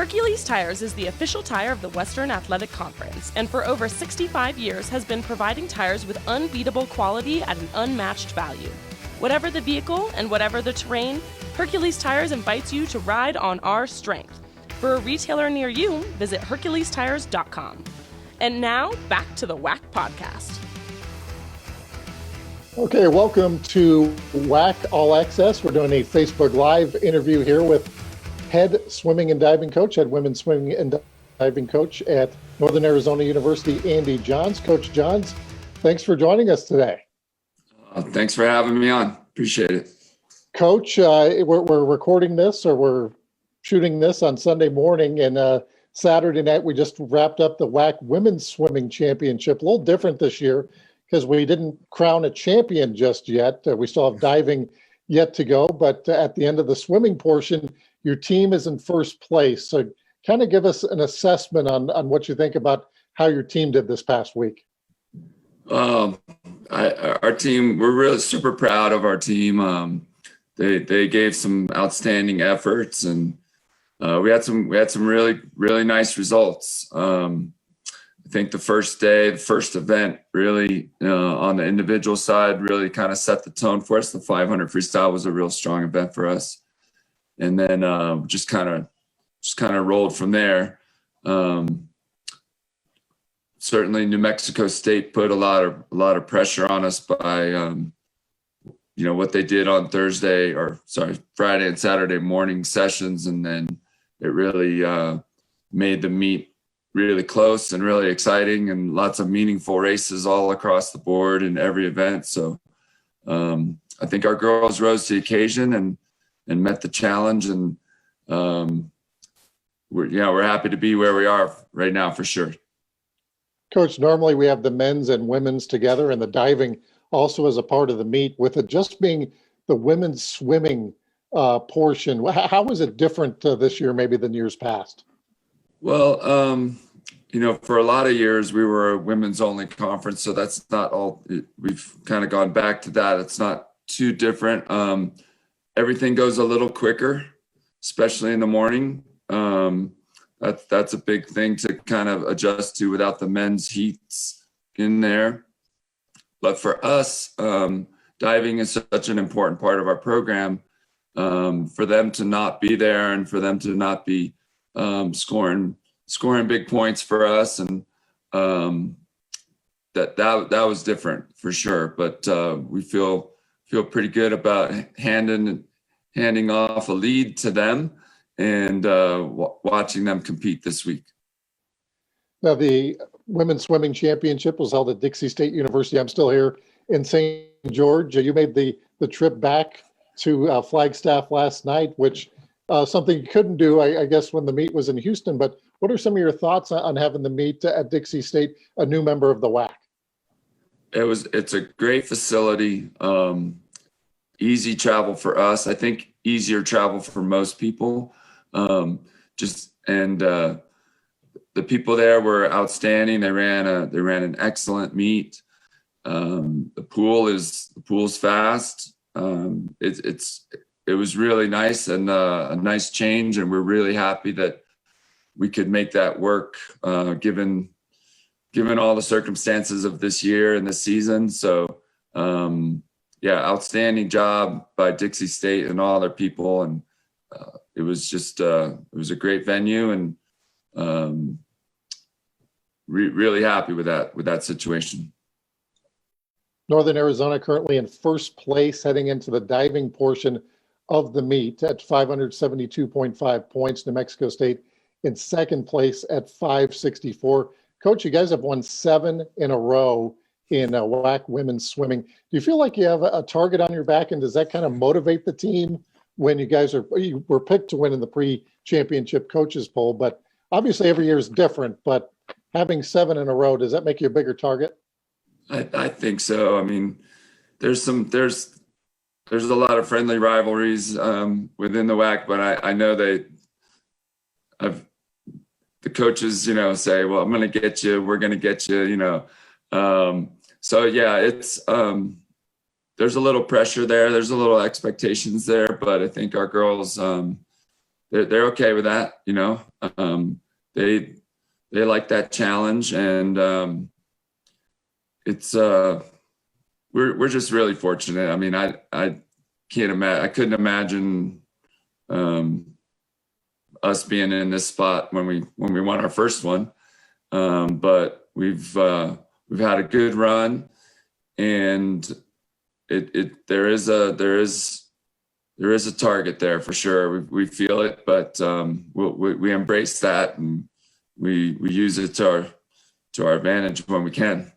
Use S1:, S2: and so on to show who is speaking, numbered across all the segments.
S1: Hercules Tires is the official tire of the Western Athletic Conference, and for over 65 years has been providing tires with unbeatable quality at an unmatched value. Whatever the vehicle and whatever the terrain, Hercules Tires invites you to ride on our strength. For a retailer near you, visit HerculesTires.com. And now, back to the WAC podcast.
S2: Okay, welcome to WAC All Access. We're doing a Facebook Live interview here with head swimming and diving coach, head women's swimming and diving coach at Northern Arizona University, Andy Johns. Coach Johns, thanks for joining us today.
S3: Thanks for having me on. Appreciate it.
S2: Coach, we're recording this, or we're shooting this on Sunday morning, and Saturday night we just wrapped up the WAC Women's Swimming Championship. A little different this year because we didn't crown a champion just yet. We still have diving yet to go, but at the end of the swimming portion, your team is in first place. So kind of give us an assessment on what you think about how your team did this past week.
S3: Our team, we're really super proud of our team. They gave some outstanding efforts, and we had some really nice results. I think the first event really on the individual side really kind of set the tone for us. The 500 freestyle was a real strong event for us. And then just kind of rolled from there. Certainly, New Mexico State put a lot of pressure on us by what they did on Friday and Saturday morning sessions, and then it really made the meet really close and really exciting, and lots of meaningful races all across the board in every event. So I think our girls rose to the occasion and met the challenge, and we're happy to be where we are right now for sure.
S2: Coach, normally we have the men's and women's together, and the diving also as a part of the meet. With it just being the women's swimming portion, how was it different this year maybe than years past?
S3: Well, for a lot of years we were a women's only conference, so that's not all. We've kind of gone back to that. It's not too different. Everything goes a little quicker, especially in the morning. That's a big thing to kind of adjust to without the men's heats in there. But for us, diving is such an important part of our program. For them to not be there and for them to not be scoring big points for us, and that was different for sure. But we feel pretty good about handing off a lead to them and watching them compete this week.
S2: Now, the Women's Swimming Championship was held at Dixie State University. I'm still here in St. George. You made the trip back to Flagstaff last night, which something you couldn't do, I guess, when the meet was in Houston. But what are some of your thoughts on having the meet at Dixie State, a new member of the WAC?
S3: It's a great facility, easy travel for us. I think easier travel for most people. The people there were outstanding. They ran an excellent meet. The pool's fast. It was really nice and a nice change, and we're really happy that we could make that work, given all the circumstances of this year and this season. So, outstanding job by Dixie State and all their people, and it was a great venue, and really happy with that situation.
S2: Northern Arizona currently in first place heading into the diving portion of the meet at 572.5 points. New Mexico State in second place at 564. Coach, you guys have won 7 in a row in WAC women's swimming. Do you feel like you have a target on your back, and does that kind of motivate the team when you were picked to win in the pre-championship coaches poll? But obviously every year is different, but having 7 in a row, does that make you a bigger target?
S3: I think so. I mean, there's a lot of friendly rivalries within the WAC, but I know the coaches, say, well, I'm going to get you, we're going to get you, so yeah, it's there's a little pressure there. There's a little expectations there, but I think our girls they're okay with that. They like that challenge, and it's we're just really fortunate. I mean, I can't imagine. I couldn't imagine us being in this spot when we won our first one. But we've had a good run, and there is a target there for sure. We feel it, but we embrace that, and we use it to our advantage when we can.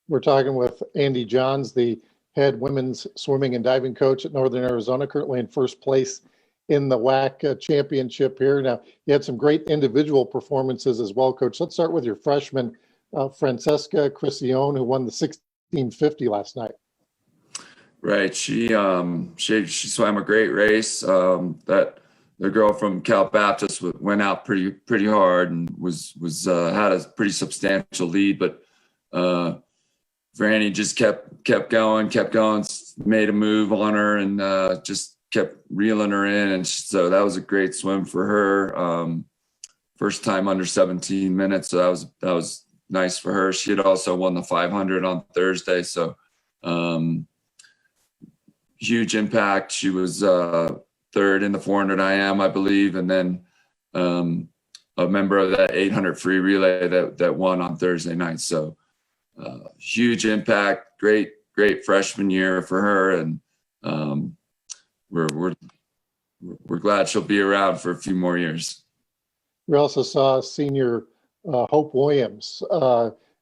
S2: We're talking with Andy Johns, the head women's swimming and diving coach at Northern Arizona, currently in first place in the WAC championship here. Now, you had some great individual performances as well, Coach. Let's start with your freshman, Francesca Crisione, who won the 1650 last night.
S3: Right. She swam a great race. That the girl from Cal Baptist went out pretty hard and was had a pretty substantial lead, but Franny just kept going, made a move on her, and just kept reeling her in. And so that was a great swim for her. First time under 17 minutes. So that was nice for her. She had also won the 500 on Thursday. So huge impact. She was third in the 400 IM, I believe. And then a member of that 800 free relay that won on Thursday night. So huge impact, great freshman year for her, and we're glad she'll be around for a few more years.
S2: We also saw senior Hope Williams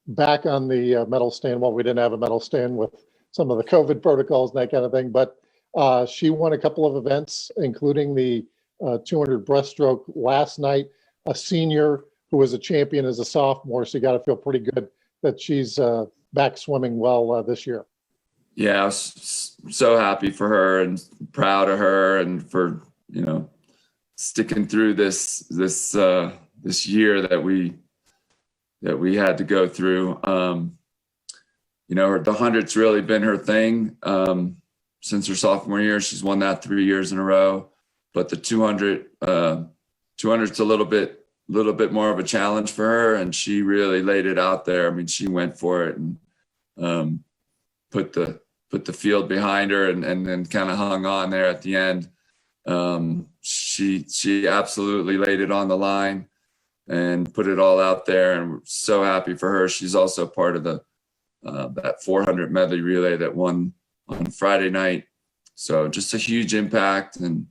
S2: back on the medal stand. Well, we didn't have a medal stand with some of the COVID protocols and that kind of thing, but she won a couple of events, including the 200 breaststroke last night. A senior who was a champion as a sophomore, so you got to feel pretty good that she's back swimming well this year.
S3: Yeah, I was so happy for her and proud of her, and for sticking through this year that we had to go through. The 100's really been her thing since her sophomore year. She's won that 3 years in a row, but the 200's a little bit more of a challenge for her, and she really laid it out there. I mean, she went for it and put the field behind her, and then kind of hung on there at the end. She absolutely laid it on the line and put it all out there, and we're so happy for her. She's also part of the that 400 medley relay that won on Friday night. So just a huge impact, and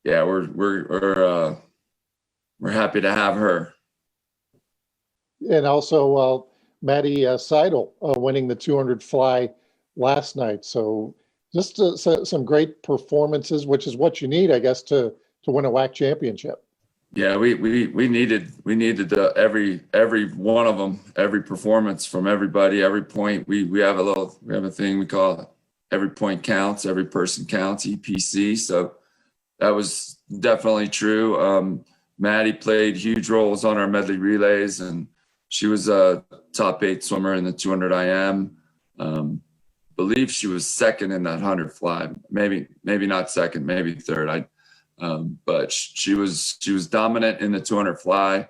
S3: yeah, we're happy to have her.
S2: And also Maddie Seidel winning the 200 fly last night. So just some great performances, which is what you need, I guess, to win a WAC championship.
S3: Yeah, we needed every one of them, every performance from everybody, every point. We have a thing we call every point counts, every person counts, EPC. So that was definitely true. Maddie played huge roles on our medley relays, and she was a top 8 swimmer in the 200 IM. Believe she was second in that 100 fly, maybe not second, maybe third. But she was dominant in the 200 fly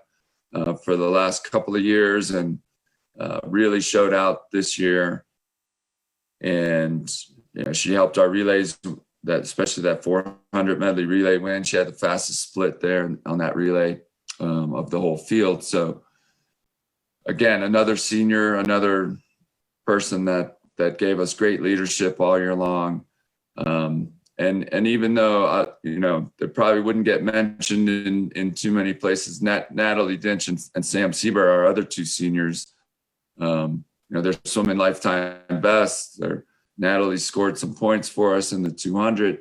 S3: for the last couple of years, and really showed out this year. And she helped our relays, especially that 400 medley relay win. She had the fastest split there on that relay of the whole field. So again, another senior, another person that gave us great leadership all year long. And even though, they probably wouldn't get mentioned in too many places, Natalie Dinch and Sam Sieber, our other 2 seniors, they're swimming lifetime best. Natalie scored some points for us in the 200.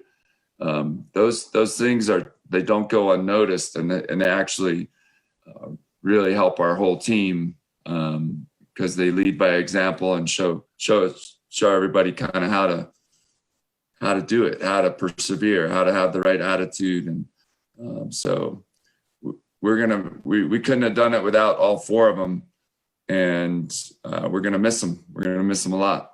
S3: Those things they don't go unnoticed, and they actually really help our whole team because they lead by example and show everybody kind of how to do it, how to persevere, how to have the right attitude. And so we couldn't have done it without all 4 of them. And we're going to miss them. We're going to miss them a lot.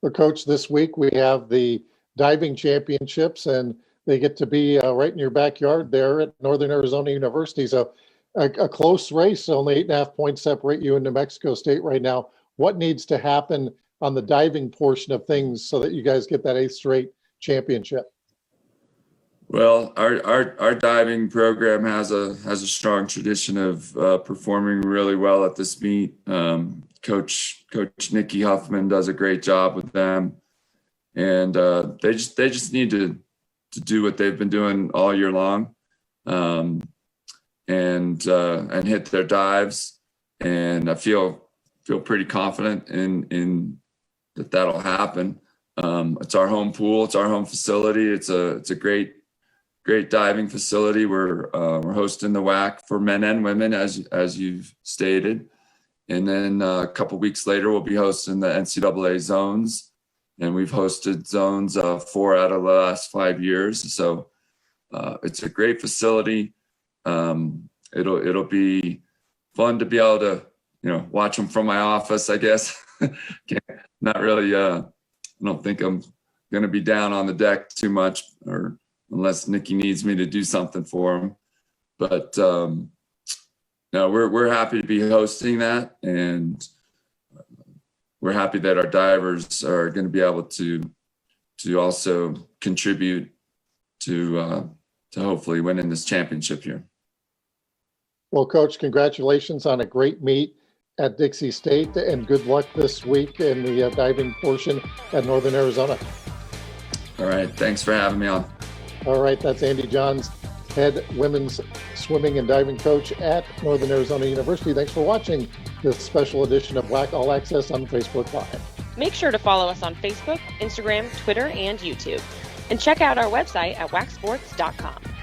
S2: Well, Coach, this week we have the diving championships, and they get to be right in your backyard there at Northern Arizona University. So a close race, only 8.5 points separate you and New Mexico State right now. What needs to happen on the diving portion of things so that you guys get that 8th straight championship?
S3: Well, our diving program has a strong tradition of performing really well at this meet. Coach Nikki Huffman does a great job with them, and they just need to do what they've been doing all year long, and hit their dives. And I feel pretty confident in that'll happen. It's our home pool, it's our home facility. It's a great diving facility. We're hosting the WAC for men and women, as you've stated. And then a couple weeks later, we'll be hosting the NCAA zones. And we've hosted zones 4 out of the last 5 years. So it's a great facility. It'll be fun to be able to, watch them from my office, I guess. Not really, I don't think I'm going to be down on the deck too much, or unless Nikki needs me to do something for him. But no, we're happy to be hosting that, and we're happy that our divers are going to be able to also contribute to hopefully winning this championship here.
S2: Well, Coach, congratulations on a great meet at Dixie State, and good luck this week in the diving portion at Northern Arizona.
S3: All right, thanks for having me on.
S2: All right, that's Andy Johns, head women's swimming and diving coach at Northern Arizona University. Thanks for watching this special edition of WAC All Access on Facebook Live.
S4: Make sure to follow us on Facebook, Instagram, Twitter, and YouTube. And check out our website at wacsports.com.